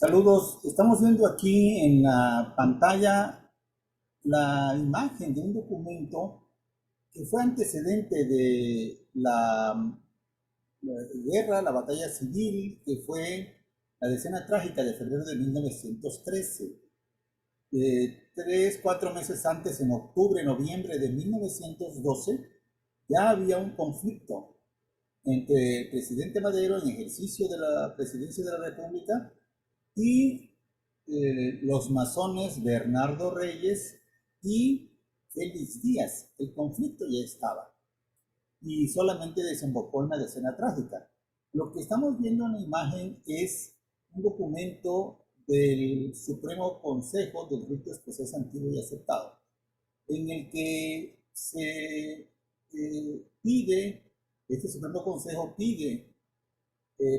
Saludos, estamos viendo aquí en la pantalla la imagen de un documento que fue antecedente de la guerra, la batalla civil, que fue la decena trágica de febrero de 1913. 3, 4 meses antes, en octubre, noviembre de 1912, ya había un conflicto entre el presidente Madero en ejercicio de la presidencia de la República y los masones Bernardo Reyes y Félix Díaz. El conflicto ya estaba y solamente desembocó en la decena trágica. Lo que estamos viendo en la imagen es un documento del Supremo Consejo del Rito Escocés Antiguo y Aceptado, en el que se este Supremo Consejo pide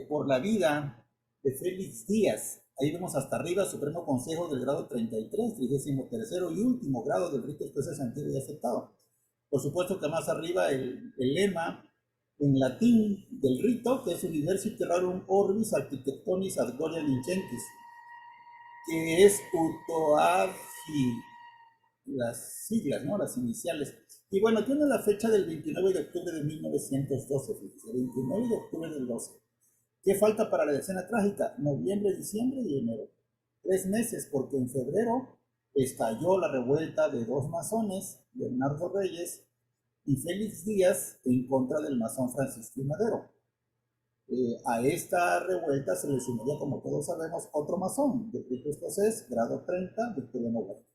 por la vida de Félix Díaz. Ahí vemos hasta arriba Supremo Consejo del grado 33, 33º y último grado del rito escocés antiguo y aceptado. Por supuesto que más arriba el lema en latín del rito, que es Universi Terrarum Orbis Architectonis ad Gloria Vincentis, que es UTOARGI, las siglas, ¿no? Las iniciales. Y bueno, tiene la fecha del 29 de octubre de 1912, fíjese, 29 de octubre del 12. ¿Qué falta para la decena trágica? Noviembre, diciembre y enero. 3 meses, porque en febrero estalló la revuelta de dos masones, Bernardo Reyes y Félix Díaz, en contra del masón Francisco I. Madero. A esta revuelta se le sumaría, como todos sabemos, otro masón, de rito escocés, grado 30, Victoriano Huerta.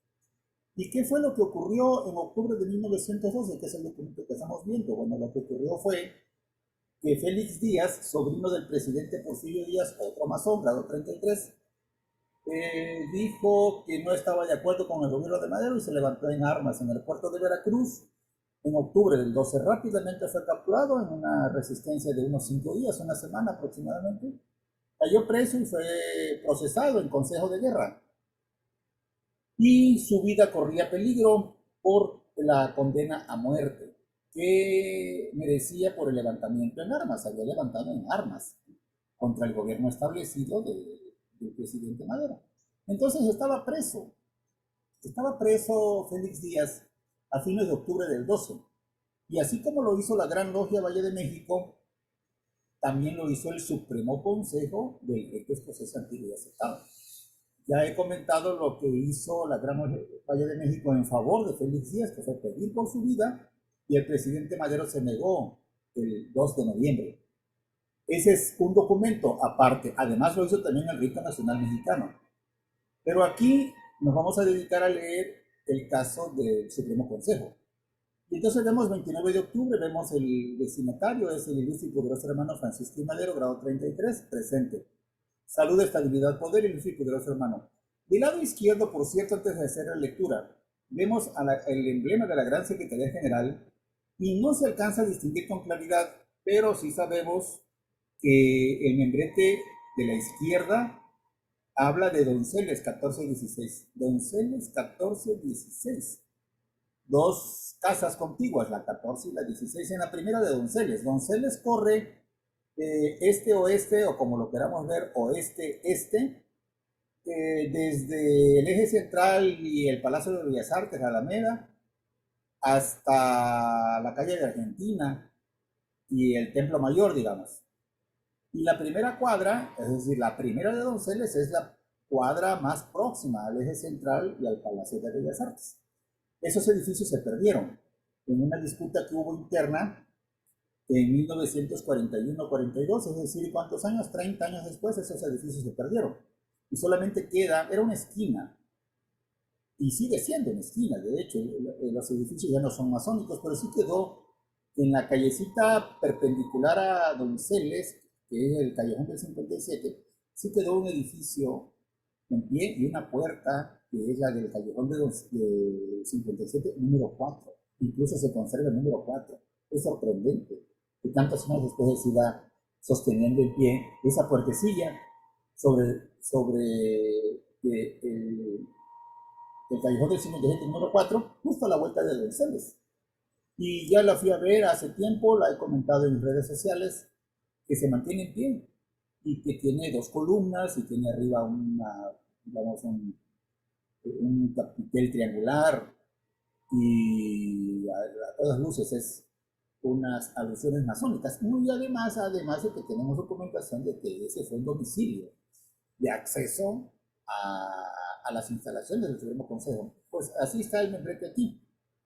¿Y qué fue lo que ocurrió en octubre de 1912, que es el documento que estamos viendo? Bueno, lo que ocurrió fue que Félix Díaz, sobrino del presidente Porfirio Díaz, otro masón, grado 33, dijo que no estaba de acuerdo con el gobierno de Madero y se levantó en armas en el puerto de Veracruz en octubre del 12. Rápidamente fue capturado en una resistencia de unos 5 días, una semana aproximadamente. Cayó preso y fue procesado en consejo de guerra. Y su vida corría peligro por la condena a muerte que merecía por el levantamiento en armas. Había levantado en armas contra el gobierno establecido del presidente Madero. Entonces estaba preso Félix Díaz a fines de octubre del 12. Y así como lo hizo la Gran Logia Valle de México, también lo hizo el Supremo Consejo del Rito Escocés Antiguo y Aceptado. Ya he comentado lo que hizo la Gran Valle de México en favor de Félix Díaz, que fue pedir por su vida, y el presidente Madero se negó el 2 de noviembre. Ese es un documento aparte. Además lo hizo también el Rito Nacional Mexicano. Pero aquí nos vamos a dedicar a leer el caso del Supremo Consejo. Y entonces vemos 29 de octubre, vemos el destinatario, es el ilustre y poderoso hermano Francisco I. Madero, grado 33, presente. Salud, estabilidad, poder, ilustre y poderoso hermano. Del lado izquierdo, por cierto, antes de hacer la lectura, vemos el emblema de la Gran Secretaría General y no se alcanza a distinguir con claridad, pero sí sabemos que el membrete de la izquierda habla de Donceles 1416. Donceles 1416. Dos casas contiguas, la 14 y la 16, en la primera de Donceles. Donceles corre este-oeste, o como lo queramos ver, oeste-este, desde el eje central y el Palacio de Bellas Artes, Alameda, hasta la calle de Argentina y el Templo Mayor, digamos. Y la primera cuadra, es decir, la primera de Donceles, es la cuadra más próxima al eje central y al Palacio de Bellas Artes. Esos edificios se perdieron en una disputa que hubo interna en 1941-42, es decir, ¿cuántos años? 30 años después, esos edificios se perdieron. Y solamente queda, era una esquina, y sigue siendo una esquina, de hecho, los edificios ya no son masónicos, pero sí quedó en la callecita perpendicular a Donceles, que es el Callejón del 57, sí quedó un edificio en pie y una puerta que es la del Callejón de 57, número 4. Incluso se conserva el número 4. Es sorprendente que tantos años después se siga sosteniendo en pie esa puertecilla sobre el Callejón del 57, número 4, justo a la vuelta de Donceles. Y ya la fui a ver hace tiempo, la he comentado en redes sociales, que se mantiene en pie. y que tiene dos columnas y tiene arriba digamos, un capitel triangular y a todas luces es unas alusiones masónicas. Y además de que tenemos documentación de que ese fue un domicilio de acceso a las instalaciones del Supremo Consejo. Pues así está el membrete aquí.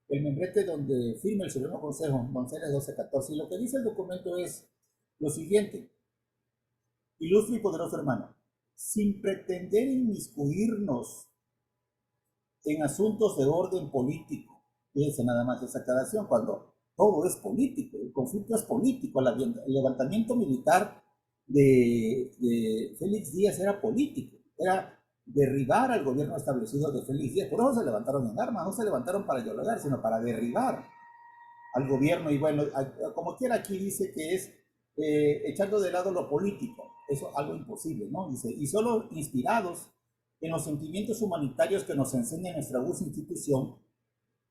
El membrete donde firma el Supremo Consejo, González 1214. Y lo que dice el documento es lo siguiente: ilustre y poderoso hermano, sin pretender inmiscuirnos en asuntos de orden político, fíjense nada más esa aclaración, cuando todo es político, el conflicto es político, el levantamiento militar de Félix Díaz era político, era derribar al gobierno establecido de Félix Díaz. Por eso se levantaron en armas, no se levantaron para dialogar, sino para derribar al gobierno. Y bueno, como quiera aquí dice que es echando de lado lo político, eso es algo imposible, ¿no? Dice, y solo inspirados en los sentimientos humanitarios que nos enseña nuestra augusta institución,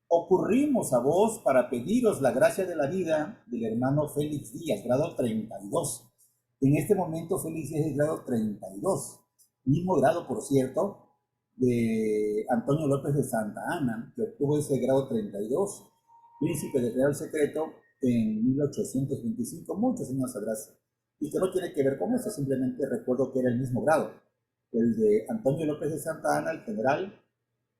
ocurrimos a vos para pediros la gracia de la vida del hermano Félix Díaz, grado 32. En este momento Félix Díaz es grado 32, mismo grado, por cierto, de Antonio López de Santa Anna, que obtuvo ese grado 32, príncipe de Real Secreto en 1825, muchos años atrás. Y que no tiene que ver con eso, simplemente recuerdo que era el mismo grado, el de Antonio López de Santa Anna, el general,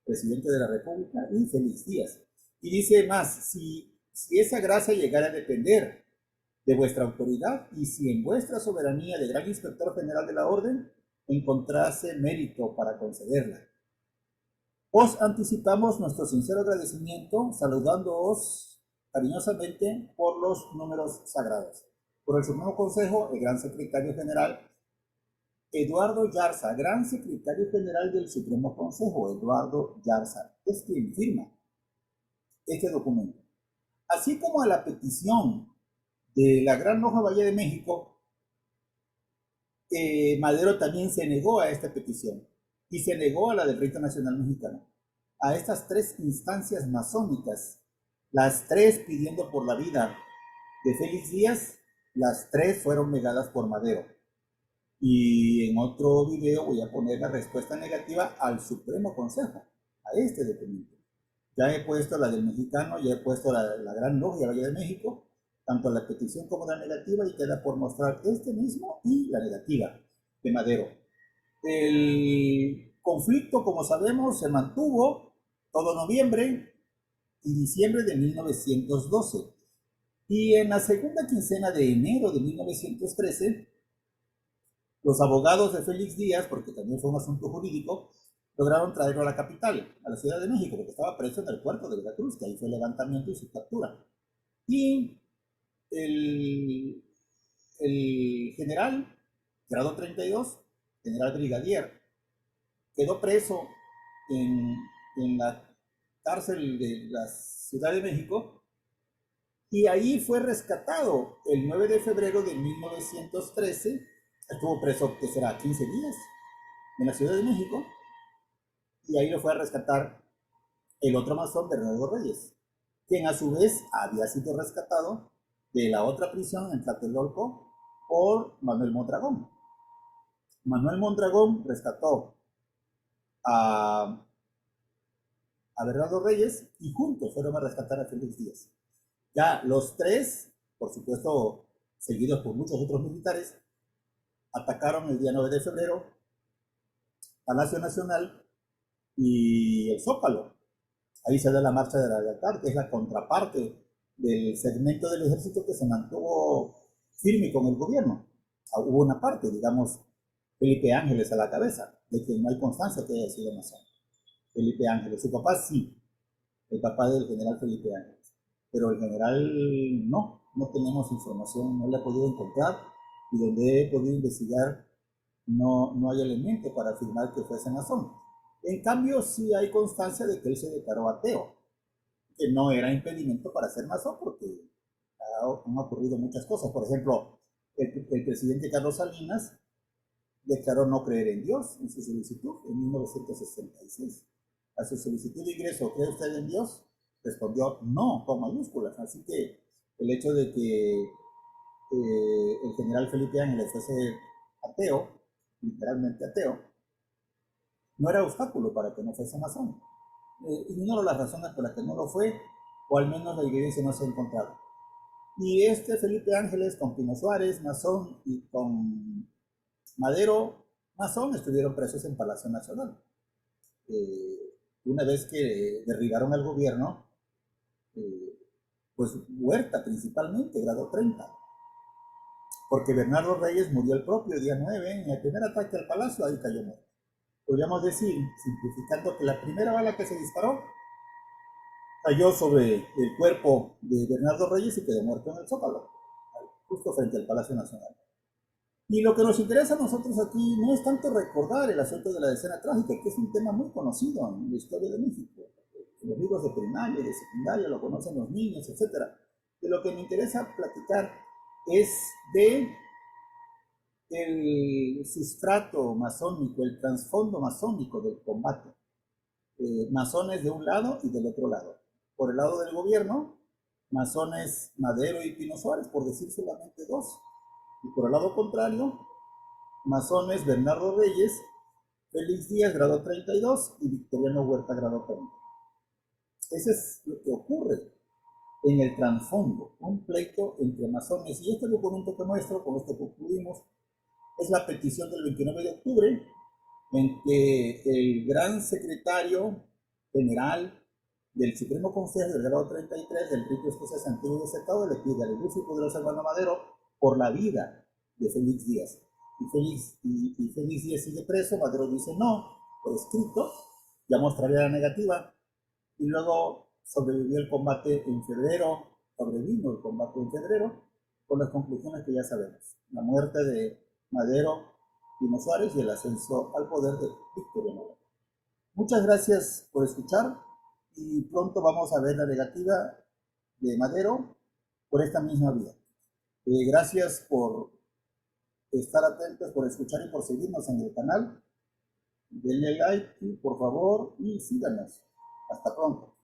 presidente de la República, y Félix Díaz. Y dice más, si esa gracia llegara a depender de vuestra autoridad y si en vuestra soberanía de gran inspector general de la orden encontrase mérito para concederla. Os anticipamos nuestro sincero agradecimiento, saludándoos cariñosamente por los números sagrados. Por el Supremo Consejo, el Gran Secretario General Eduardo Yarza, Gran Secretario General del Supremo Consejo, Eduardo Yarza, es quien firma este documento. Así como a la petición de la Gran Logia Valle de México, Madero también se negó a esta petición y se negó a la del Rito Nacional Mexicano. A estas tres instancias masónicas, las tres pidiendo por la vida de Félix Díaz, las tres fueron negadas por Madero. Y en otro video voy a poner la respuesta negativa al Supremo Consejo, a este documento. Ya he puesto la del mexicano, ya he puesto la Gran Logia Valle de México, tanto la petición como la negativa, y queda por mostrar este mismo y la negativa de Madero. El conflicto, como sabemos, se mantuvo todo noviembre y diciembre de 1912. Y en la segunda quincena de enero de 1913, los abogados de Félix Díaz, porque también fue un asunto jurídico, lograron traerlo a la capital, a la Ciudad de México, porque estaba preso en el puerto de Veracruz, que ahí fue el levantamiento y su captura. Y el general, grado 32, general brigadier, quedó preso en la cárcel de la Ciudad de México y ahí fue rescatado el 9 de febrero de 1913. Estuvo preso, que será 15 días, en la Ciudad de México, y ahí lo fue a rescatar el otro masón, Bernardo Reyes, quien a su vez había sido rescatado de la otra prisión en Tlatelolco por Manuel Mondragón. Manuel Mondragón rescató a Bernardo Reyes y juntos fueron a rescatar a Félix Díaz. Ya los tres, por supuesto seguidos por muchos otros militares, atacaron el día 9 de febrero Palacio Nacional y el Zócalo. Ahí se da la Marcha de la Lealtad, que es la contraparte del segmento del ejército que se mantuvo firme con el gobierno. Hubo una parte, digamos, Felipe Ángeles a la cabeza, de quien no hay constancia que haya sido masón. Felipe Ángeles, su papá sí, el papá del general Felipe Ángeles, pero el general no tenemos información, no la he podido encontrar, y donde he podido investigar no hay elemento para afirmar que fuese masón. En cambio, sí hay constancia de que él se declaró ateo, que no era impedimento para ser masón, porque han ocurrido muchas cosas. Por ejemplo, el presidente Carlos Salinas declaró no creer en Dios en su solicitud en 1966. A su solicitud de ingreso, ¿cree usted en Dios? Respondió no, con mayúsculas. Así que el hecho de que el general Felipe Ángeles fuese ateo, literalmente ateo, no era obstáculo para que no fuese masón. Ignoro las razones por las que no lo fue, o al menos la evidencia no se ha encontrado. Y Felipe Ángeles con Pino Suárez, masón, y con Madero, masón, estuvieron presos en Palacio Nacional. Una vez que derribaron al gobierno, pues Huerta principalmente, grado 30, porque Bernardo Reyes murió el propio día 9 en el primer ataque al palacio, ahí cayó muerto. Podríamos decir, simplificando, que la primera bala que se disparó cayó sobre el cuerpo de Bernardo Reyes y quedó muerto en el Zócalo, justo frente al Palacio Nacional. Y lo que nos interesa a nosotros aquí no es tanto recordar el asunto de la decena trágica, que es un tema muy conocido en la historia de México. En los libros de primaria, de secundaria, lo conocen los niños, etc. De lo que me interesa platicar es de el sustrato masónico, el trasfondo masónico del combate. Masones de un lado y del otro lado. Por el lado del gobierno, masones Madero y Pino Suárez, por decir solamente dos. Y por el lado contrario, masones Bernardo Reyes, Félix Díaz, grado 32, y Victoriano Huerta, grado 30. Ese es lo que ocurre en el trasfondo, un pleito entre masones. Y este documento que muestro, con esto concluimos, es la petición del 29 de octubre, en que el gran secretario general del Supremo Consejo del grado 33 del Rito Escocés Antiguo y Desertado le pide al ilustre y poderoso hermano Madero por la vida de Félix Díaz. Y Félix Díaz sigue preso. Madero dice no, por escrito, ya mostraré la negativa. Y luego sobrevino el combate en febrero, con las conclusiones que ya sabemos. La muerte de Madero, Pino Suárez y el ascenso al poder de Victoriano Huerta. Muchas gracias por escuchar y pronto vamos a ver la negativa de Madero por esta misma vía. Gracias por estar atentos, por escuchar y por seguirnos en el canal. Denle like, por favor, y síganos. Hasta pronto.